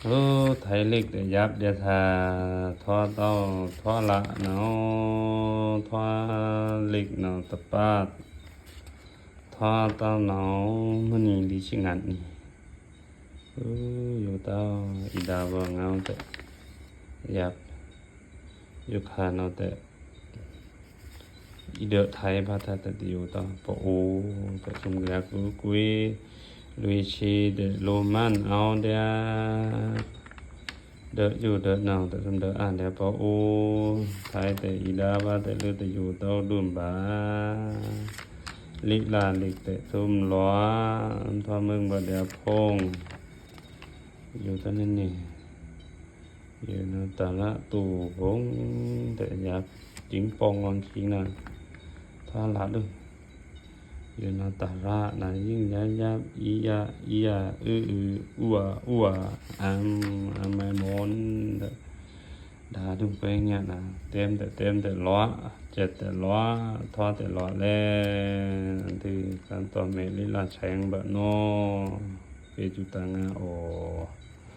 ไทยเล็กแต่ยับเดียทาทอเต้าทอละเนาทอเล็กเนาตะปาดทอเต้าเนามื้อนี้ดิสิงัดนี่อยู่เต้าอีดาบ่เงาแต่ยับอยู่คาเนาแต่อีเดอไทยพาทาตะดิวต้าปโอแต่ซุมกะกุยลุยชีเดโรมันเอาเดียเดอยู่เดนาวแต่ซุมเดอ่านเดียปโอไทยแต่อีดาว่าแต่ลือแต่อยู่เต้าดุมบาลิลาลิกแต่ซุมล้อทอเมืองบ่เดียพงอยู่ตอนนั้นนี่อยู่ในตลาดตู่บงแต่อยากจิงปององจริงนะทาละดึอยู่ในตลาดน่ะยิ่งยับอียาอัวไม่มนดาดึงไปเนี่ยนะเต็มแต่ล้อเจ็ดแต่ล้อทอแต่ล้อแลที่การต่อเมลิลาแฉงบะโนเปจุตังโอ